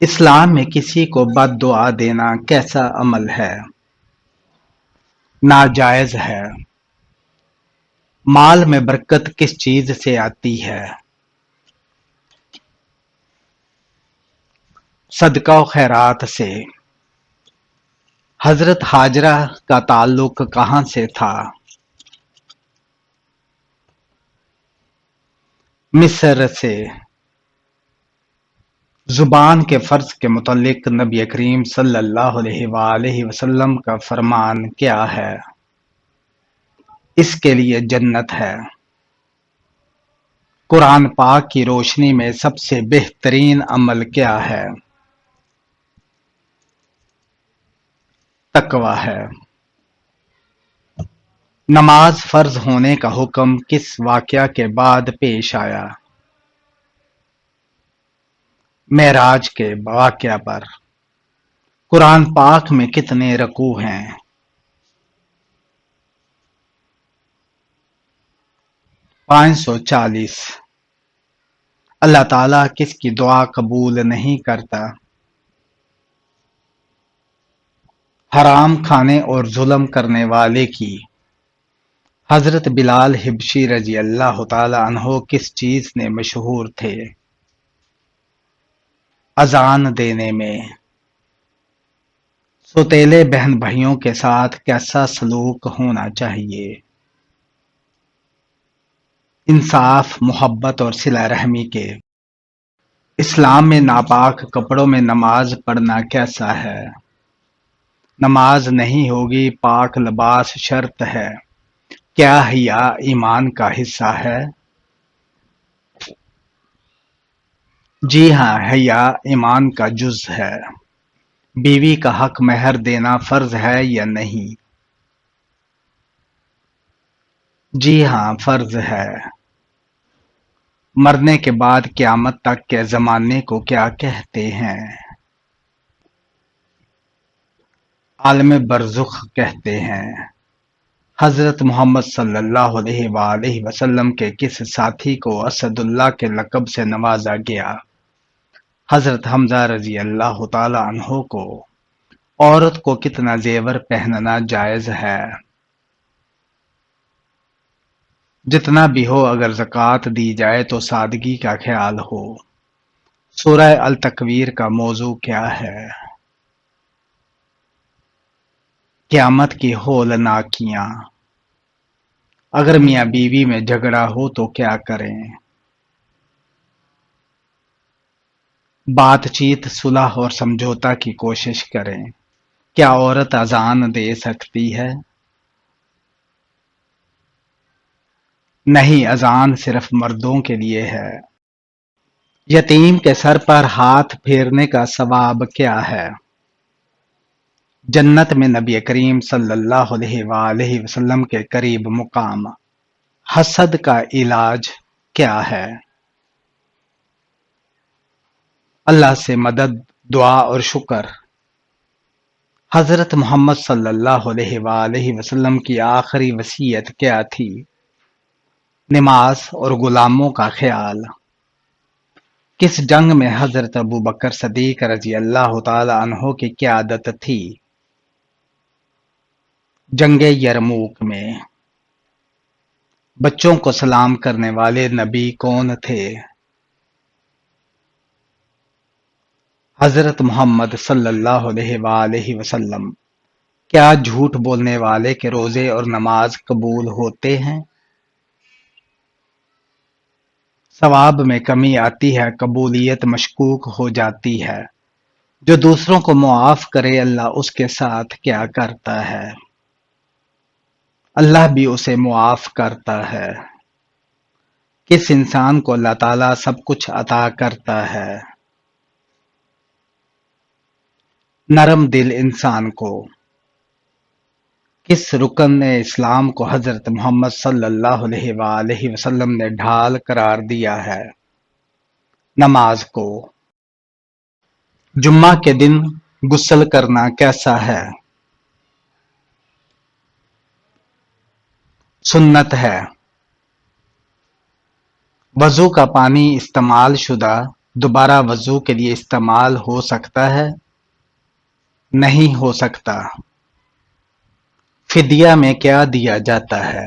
اسلام میں کسی کو بد دعا دینا کیسا عمل ہے؟ ناجائز ہے۔ مال میں برکت کس چیز سے آتی ہے؟ صدقہ و خیرات سے۔ حضرت ہاجرہ کا تعلق کہاں سے تھا؟ مصر سے۔ زبان کے فرض کے متعلق نبی کریم صلی اللہ علیہ وآلہ وسلم کا فرمان کیا ہے؟ اس کے لیے جنت ہے۔ قرآن پاک کی روشنی میں سب سے بہترین عمل کیا ہے؟ تقوی ہے۔ نماز فرض ہونے کا حکم کس واقعہ کے بعد پیش آیا؟ معراج کے واقعہ پر۔ قرآن پاک میں کتنے رکوع ہیں؟ 540۔ اللہ تعالیٰ کس کی دعا قبول نہیں کرتا؟ حرام کھانے اور ظلم کرنے والے کی۔ حضرت بلال حبشی رضی اللہ تعالی عنہ کس چیز نے مشہور تھے؟ اذان دینے میں۔ سوتیلے بہن بھائیوں کے ساتھ کیسا سلوک ہونا چاہیے؟ انصاف، محبت اور صلہ رحمی کے۔ اسلام میں ناپاک کپڑوں میں نماز پڑھنا کیسا ہے؟ نماز نہیں ہوگی، پاک لباس شرط ہے۔ کیا حیا ایمان کا حصہ ہے؟ جی ہاں، حیا ایمان کا جز ہے۔ بیوی کا حق مہر دینا فرض ہے یا نہیں؟ جی ہاں، فرض ہے۔ مرنے کے بعد قیامت تک کے زمانے کو کیا کہتے ہیں؟ عالم برزخ کہتے ہیں۔ حضرت محمد صلی اللہ علیہ وآلہ وسلم کے کس ساتھی کو اسد اللہ کے لقب سے نوازا گیا؟ حضرت حمزہ رضی اللہ تعالی عنہ کو۔ عورت کو کتنا زیور پہننا جائز ہے؟ جتنا بھی ہو، اگر زکوٰۃ دی جائے تو سادگی کا خیال ہو۔ سورہ التکویر کا موضوع کیا ہے؟ قیامت کی ہولناکیاں۔ اگر میاں بیوی میں جھگڑا ہو تو کیا کریں؟ بات چیت، صلح اور سمجھوتا کی کوشش کریں۔ کیا عورت اذان دے سکتی ہے؟ نہیں، اذان صرف مردوں کے لیے ہے۔ یتیم کے سر پر ہاتھ پھیرنے کا ثواب کیا ہے؟ جنت میں نبی کریم صلی اللہ علیہ وآلہ وسلم کے قریب مقام۔ حسد کا علاج کیا ہے؟ اللہ سے مدد، دعا اور شکر۔ حضرت محمد صلی اللہ علیہ وآلہ وسلم کی آخری وصیت کیا تھی؟ نماز اور غلاموں کا خیال۔ کس جنگ میں حضرت ابوبکر صدیق رضی اللہ تعالی عنہ کی قیادت تھی؟ جنگ یرموک میں۔ بچوں کو سلام کرنے والے نبی کون تھے؟ حضرت محمد صلی اللہ علیہ وآلہ وسلم۔ کیا جھوٹ بولنے والے کے روزے اور نماز قبول ہوتے ہیں؟ ثواب میں کمی آتی ہے، قبولیت مشکوک ہو جاتی ہے۔ جو دوسروں کو معاف کرے، اللہ اس کے ساتھ کیا کرتا ہے؟ اللہ بھی اسے معاف کرتا ہے۔ کس انسان کو اللہ تعالیٰ سب کچھ عطا کرتا ہے؟ نرم دل انسان کو۔ کس رکن اسلام کو حضرت محمد صلی اللہ علیہ وآلہ وسلم نے ڈھال قرار دیا ہے؟ نماز کو۔ جمعہ کے دن غسل کرنا کیسا ہے؟ سنت ہے۔ وضو کا پانی استعمال شدہ دوبارہ وضو کے لیے استعمال ہو سکتا ہے؟ نہیں ہو سکتا۔ فدیہ میں کیا دیا جاتا ہے؟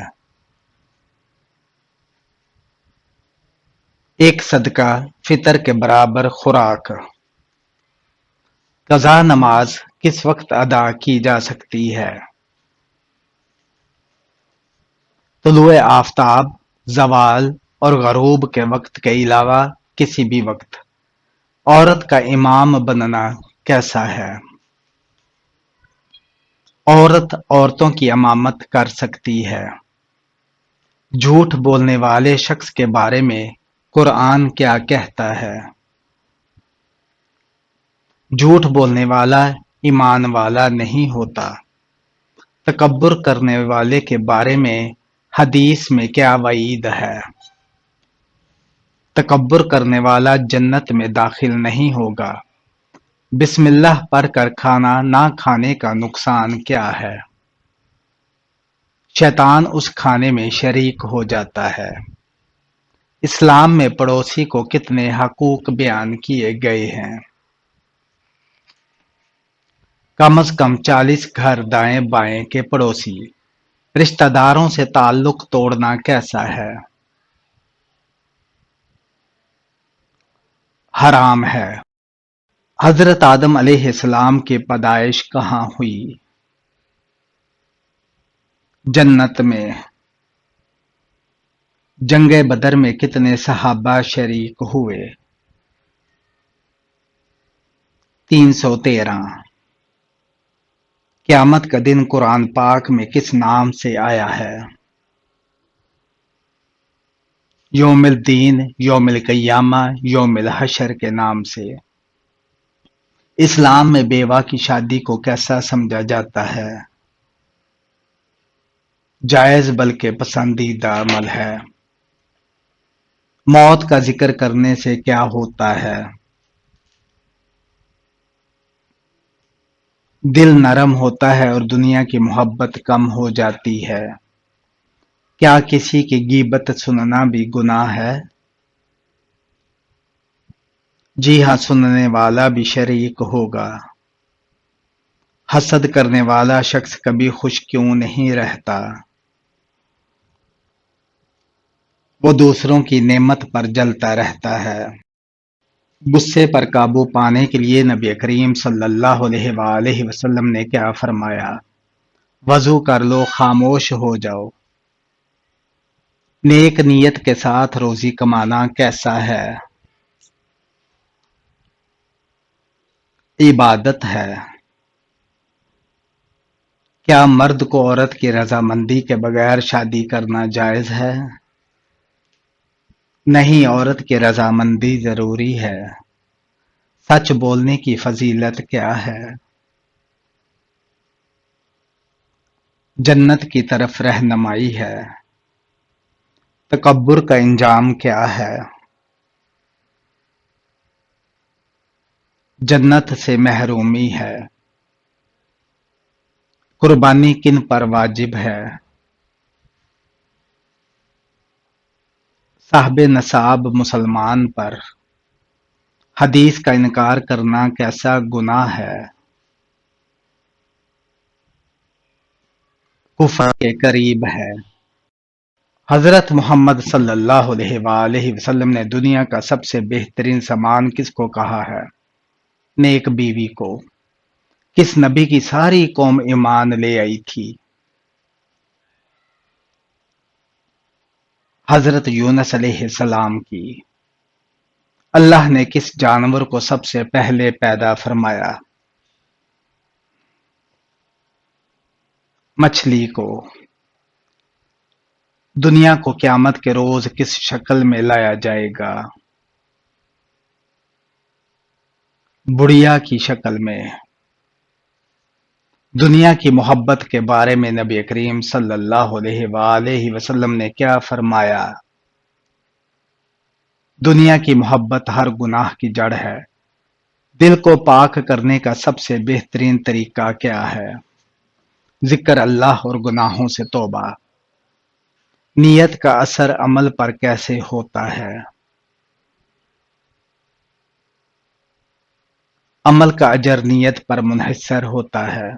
ایک صدقہ فطر کے برابر خوراک۔ قضا نماز کس وقت ادا کی جا سکتی ہے؟ طلوع آفتاب، زوال اور غروب کے وقت کے علاوہ کسی بھی وقت۔ عورت کا امام بننا کیسا ہے؟ عورت عورتوں کی امامت کر سکتی ہے۔ جھوٹ بولنے والے شخص کے بارے میں قرآن کیا کہتا ہے؟ جھوٹ بولنے والا ایمان والا نہیں ہوتا۔ تکبر کرنے والے کے بارے میں حدیث میں کیا وعید ہے؟ تکبر کرنے والا جنت میں داخل نہیں ہوگا۔ بسم اللہ پڑھ کر کھانا نہ کھانے کا نقصان کیا ہے؟ شیطان اس کھانے میں شریک ہو جاتا ہے۔ اسلام میں پڑوسی کو کتنے حقوق بیان کیے گئے ہیں؟ کم از کم 40 گھر دائیں بائیں کے پڑوسی۔ رشتہ داروں سے تعلق توڑنا کیسا ہے؟ حرام ہے۔ حضرت آدم علیہ السلام کی پیدائش کہاں ہوئی؟ جنت میں۔ جنگ بدر میں کتنے صحابہ شریک ہوئے؟ 313۔ قیامت کا دن قرآن پاک میں کس نام سے آیا ہے؟ یوم الدین، یوم القیامہ، یوم الحشر کے نام سے۔ اسلام میں بیوہ کی شادی کو کیسا سمجھا جاتا ہے؟ جائز بلکہ پسندیدہ عمل ہے۔ موت کا ذکر کرنے سے کیا ہوتا ہے؟ دل نرم ہوتا ہے اور دنیا کی محبت کم ہو جاتی ہے۔ کیا کسی کی غیبت سننا بھی گناہ ہے؟ جی ہاں، سننے والا بھی شریک ہوگا۔ حسد کرنے والا شخص کبھی خوش کیوں نہیں رہتا؟ وہ دوسروں کی نعمت پر جلتا رہتا ہے۔ غصے پر قابو پانے کے لیے نبی کریم صلی اللہ علیہ وآلہ وسلم نے کیا فرمایا؟ وضو کر لو، خاموش ہو جاؤ۔ نیک نیت کے ساتھ روزی کمانا کیسا ہے؟ عبادت ہے۔ کیا مرد کو عورت کی رضامندی کے بغیر شادی کرنا جائز ہے؟ نہیں، عورت کی رضامندی ضروری ہے۔ سچ بولنے کی فضیلت کیا ہے؟ جنت کی طرف رہنمائی ہے۔ تکبر کا انجام کیا ہے؟ جنت سے محرومی ہے۔ قربانی کن پر واجب ہے؟ صاحب نصاب مسلمان پر۔ حدیث کا انکار کرنا کیسا گناہ ہے؟ کفر کے قریب ہے۔ حضرت محمد صلی اللہ علیہ وآلہ وسلم نے دنیا کا سب سے بہترین سامان کس کو کہا ہے؟ نیک بیوی کو۔ کس نبی کی ساری قوم ایمان لے آئی تھی؟ حضرت یونس علیہ السلام کی۔ اللہ نے کس جانور کو سب سے پہلے پیدا فرمایا؟ مچھلی کو۔ دنیا کو قیامت کے روز کس شکل میں لایا جائے گا؟ بڑھیا کی شکل میں۔ دنیا کی محبت کے بارے میں نبی کریم صلی اللہ علیہ وآلہ وسلم نے کیا فرمایا؟ دنیا کی محبت ہر گناہ کی جڑ ہے۔ دل کو پاک کرنے کا سب سے بہترین طریقہ کیا ہے؟ ذکر اللہ اور گناہوں سے توبہ۔ نیت کا اثر عمل پر کیسے ہوتا ہے؟ عمل کا اجر نیت پر منحصر ہوتا ہے۔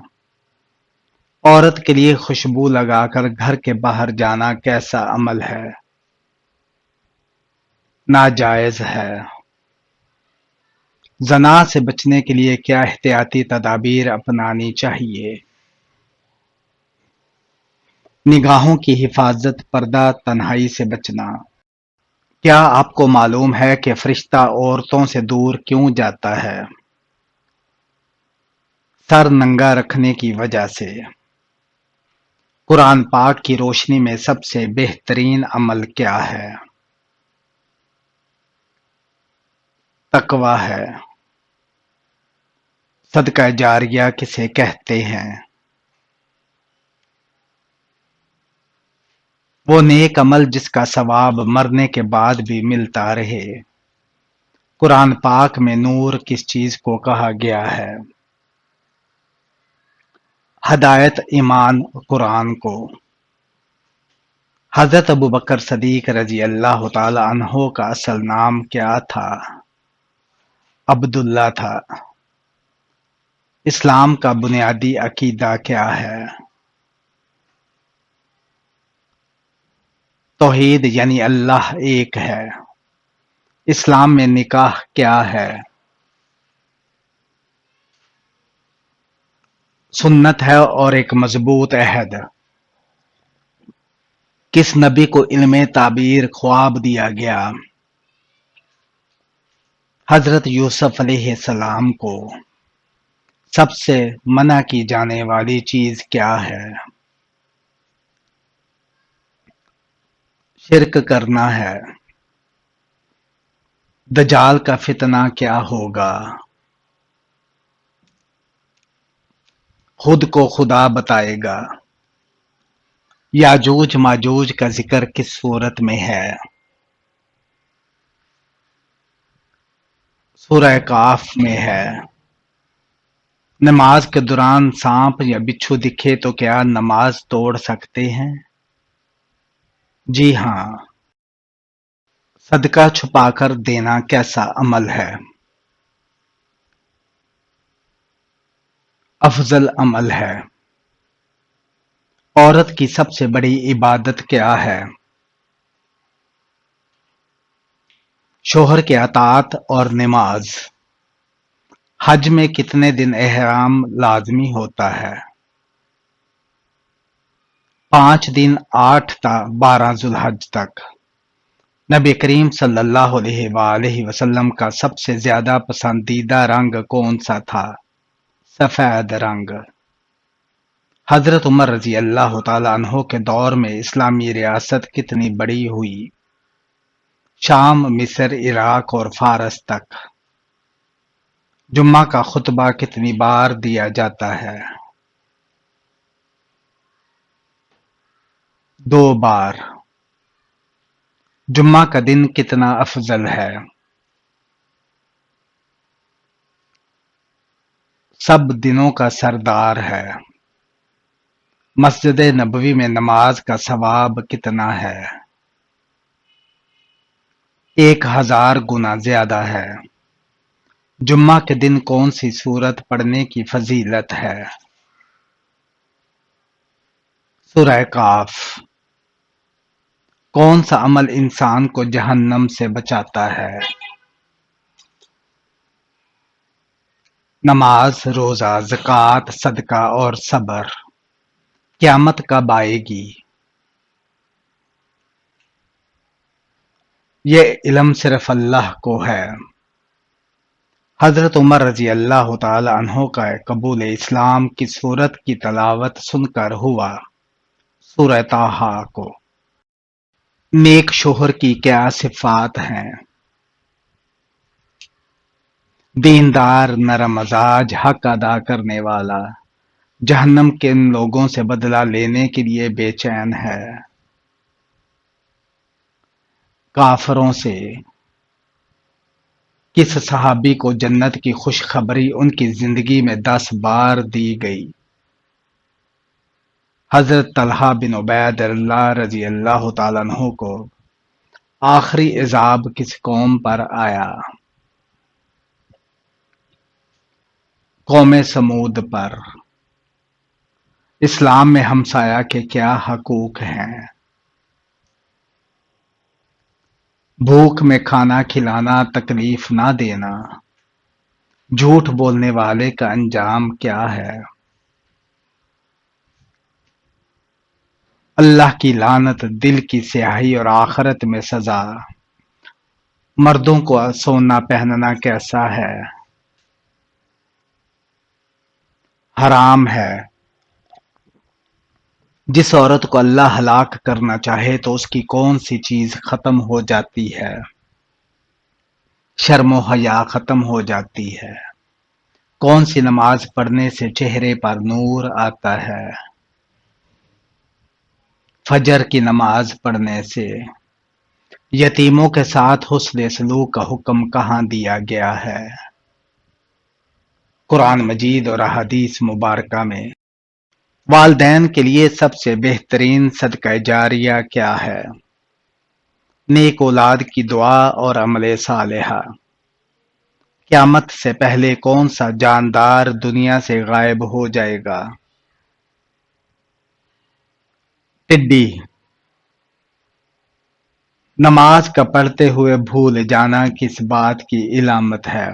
عورت کے لیے خوشبو لگا کر گھر کے باہر جانا کیسا عمل ہے؟ ناجائز ہے۔ زنا سے بچنے کے لیے کیا احتیاطی تدابیر اپنانی چاہیے؟ نگاہوں کی حفاظت، پردہ، تنہائی سے بچنا۔ کیا آپ کو معلوم ہے کہ فرشتہ عورتوں سے دور کیوں جاتا ہے؟ سر ننگا رکھنے کی وجہ سے۔ قرآن پاک کی روشنی میں سب سے بہترین عمل کیا ہے؟ تقوی ہے۔ صدقہ جاریہ کسے کہتے ہیں؟ وہ نیک عمل جس کا ثواب مرنے کے بعد بھی ملتا رہے۔ قرآن پاک میں نور کس چیز کو کہا گیا ہے؟ ہدایت، ایمان، قرآن کو۔ حضرت ابوبکر صدیق رضی اللہ تعالی عنہ کا اصل نام کیا تھا؟ عبداللہ تھا۔ اسلام کا بنیادی عقیدہ کیا ہے؟ توحید یعنی اللہ ایک ہے۔ اسلام میں نکاح کیا ہے؟ سنت ہے اور ایک مضبوط عہد۔ کس نبی کو علم تعبیر خواب دیا گیا؟ حضرت یوسف علیہ السلام کو۔ سب سے منع کی جانے والی چیز کیا ہے؟ شرک کرنا ہے۔ دجال کا فتنہ کیا ہوگا؟ خود کو خدا بتائے گا۔ یاجوج ماجوج کا ذکر کس صورت میں ہے؟ سورہ کاف میں ہے۔ نماز کے دوران سانپ یا بچھو دکھے تو کیا نماز توڑ سکتے ہیں؟ جی ہاں۔ صدقہ چھپا کر دینا کیسا عمل ہے؟ افضل عمل ہے۔ عورت کی سب سے بڑی عبادت کیا ہے؟ شوہر کی اطاعت اور نماز۔ حج میں کتنے دن احرام لازمی ہوتا ہے؟ 5 دن، 8 تا 12 ذوالحج تک۔ نبی کریم صلی اللہ علیہ وآلہ وسلم کا سب سے زیادہ پسندیدہ رنگ کون سا تھا؟ سفید رنگ۔ حضرت عمر رضی اللہ تعالیٰ عنہ کے دور میں اسلامی ریاست کتنی بڑی ہوئی؟ شام، مصر، عراق اور فارس تک۔ جمعہ کا خطبہ کتنی بار دیا جاتا ہے؟ 2 بار۔ جمعہ کا دن کتنا افضل ہے؟ سب دنوں کا سردار ہے۔ مسجد نبوی میں نماز کا ثواب کتنا ہے؟ 1000 گنا زیادہ ہے۔ جمعہ کے دن کون سی سورت پڑھنے کی فضیلت ہے؟ سورہ کاف۔ کون سا عمل انسان کو جہنم سے بچاتا ہے؟ نماز، روزہ، زکوٰۃ، صدقہ اور صبر۔ قیامت کب آئے گی؟ یہ علم صرف اللہ کو ہے۔ حضرت عمر رضی اللہ تعالی عنہ کا قبول اسلام کی سورت کی تلاوت سن کر ہوا؟ سورہ طٰہٰ کو۔ نیک شوہر کی کیا صفات ہیں؟ دیندار، نرم مزاج، حق ادا کرنے والا، جہنم کے ان لوگوں سے بدلہ لینے کے لیے بے چین ہے۔ کافروں سے۔ کس صحابی کو جنت کی خوشخبری ان کی زندگی میں 10 بار دی گئی؟ حضرت طلحہ بن عبید اللہ رضی اللہ تعالیٰ عنہ کو آخری عذاب کس قوم پر آیا؟ قوم سمود پر اسلام میں ہمسایہ کے کیا حقوق ہیں؟ بھوک میں کھانا کھلانا، تکلیف نہ دینا، جھوٹ بولنے والے کا انجام کیا ہے؟ اللہ کی لعنت، دل کی سیاہی اور آخرت میں سزا۔ مردوں کو سونا پہننا کیسا ہے؟ حرام ہے۔ جس عورت کو اللہ ہلاک کرنا چاہے تو اس کی کون سی چیز ختم ہو جاتی ہے؟ شرم و حیا ختم ہو جاتی ہے۔ کون سی نماز پڑھنے سے چہرے پر نور آتا ہے؟ فجر کی نماز پڑھنے سے۔ یتیموں کے ساتھ حسن سلوک کا حکم کہاں دیا گیا ہے؟ قرآن مجید اور احادیث مبارکہ میں۔ والدین کے لیے سب سے بہترین صدقہ جاریہ کیا ہے؟ نیک اولاد کی دعا اور عمل صالحہ۔ قیامت سے پہلے کون سا جاندار دنیا سے غائب ہو جائے گا؟ ٹڈی۔ نماز کا پڑھتے ہوئے بھول جانا کس بات کی علامت ہے؟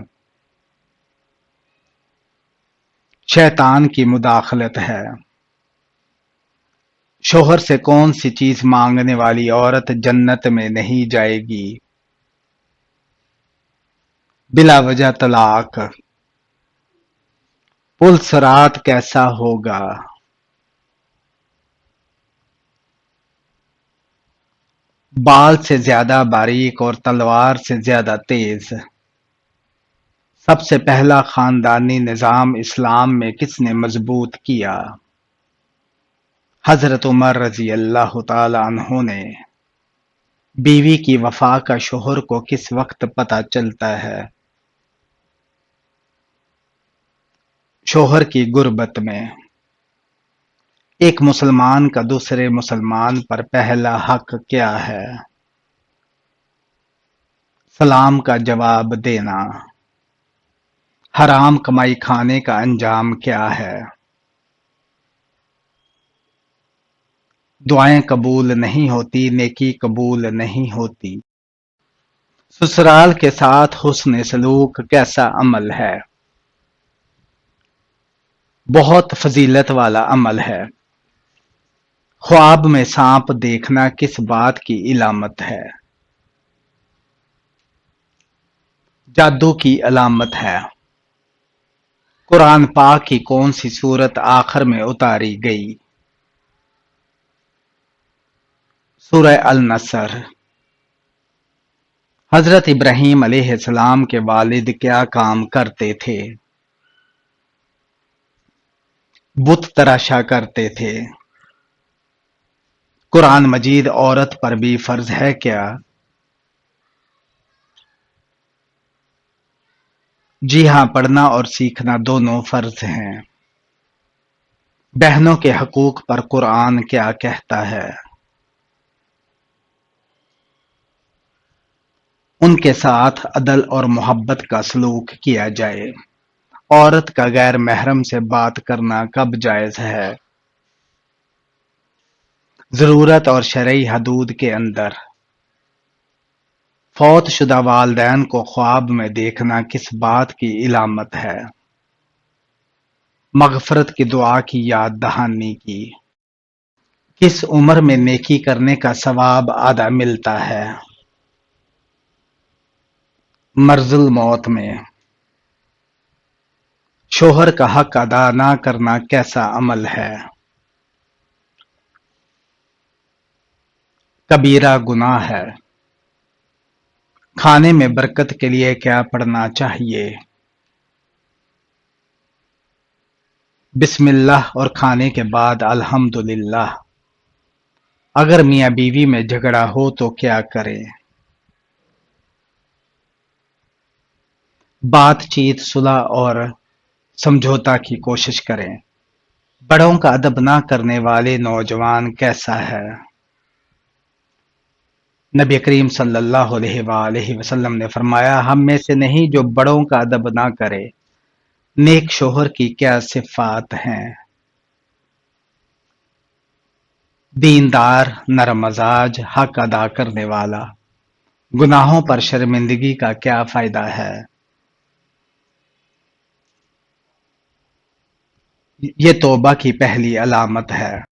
شیطان کی مداخلت ہے۔ شوہر سے کون سی چیز مانگنے والی عورت جنت میں نہیں جائے گی؟ بلا وجہ طلاق۔ پل صراط کیسا ہوگا؟ بال سے زیادہ باریک اور تلوار سے زیادہ تیز۔ سب سے پہلا خاندانی نظام اسلام میں کس نے مضبوط کیا؟ حضرت عمر رضی اللہ تعالی عنہ نے۔ بیوی کی وفا کا شوہر کو کس وقت پتہ چلتا ہے؟ شوہر کی غربت میں۔ ایک مسلمان کا دوسرے مسلمان پر پہلا حق کیا ہے؟ سلام کا جواب دینا۔ حرام کمائی کھانے کا انجام کیا ہے؟ دعائیں قبول نہیں ہوتی، نیکی قبول نہیں ہوتی۔ سسرال کے ساتھ حسن سلوک کیسا عمل ہے؟ بہت فضیلت والا عمل ہے۔ خواب میں سانپ دیکھنا کس بات کی علامت ہے؟ جادو کی علامت ہے۔ قرآن پاک کی کون سی سورت آخر میں اتاری گئی؟ سورہ النصر۔ حضرت ابراہیم علیہ السلام کے والد کیا کام کرتے تھے؟ بت تراشا کرتے تھے۔ قرآن مجید عورت پر بھی فرض ہے کیا؟ جی ہاں، پڑھنا اور سیکھنا دونوں فرض ہیں۔ بہنوں کے حقوق پر قرآن کیا کہتا ہے؟ ان کے ساتھ عدل اور محبت کا سلوک کیا جائے۔ عورت کا غیر محرم سے بات کرنا کب جائز ہے؟ ضرورت اور شرعی حدود کے اندر۔ فوت شدہ والدین کو خواب میں دیکھنا کس بات کی علامت ہے؟ مغفرت کی دعا کی یاد دہانی کی۔ کس عمر میں نیکی کرنے کا ثواب آدھا ملتا ہے؟ مرض الموت میں۔ شوہر کا حق ادا نہ کرنا کیسا عمل ہے؟ کبیرہ گناہ ہے۔ کھانے میں برکت کے لیے کیا پڑھنا چاہیے؟ بسم اللہ اور کھانے کے بعد الحمدللہ۔ اگر میاں بیوی میں جھگڑا ہو تو کیا کریں؟ بات چیت، صلح اور سمجھوتا کی کوشش کریں۔ بڑوں کا ادب نہ کرنے والے نوجوان کیسا ہے؟ نبی کریم صلی اللہ علیہ وآلہ وسلم نے فرمایا، ہم میں سے نہیں جو بڑوں کا ادب نہ کرے نیک شوہر کی کیا صفات ہیں؟ دیندار، نرم مزاج، حق ادا کرنے والا۔ گناہوں پر شرمندگی کا کیا فائدہ ہے؟ یہ توبہ کی پہلی علامت ہے۔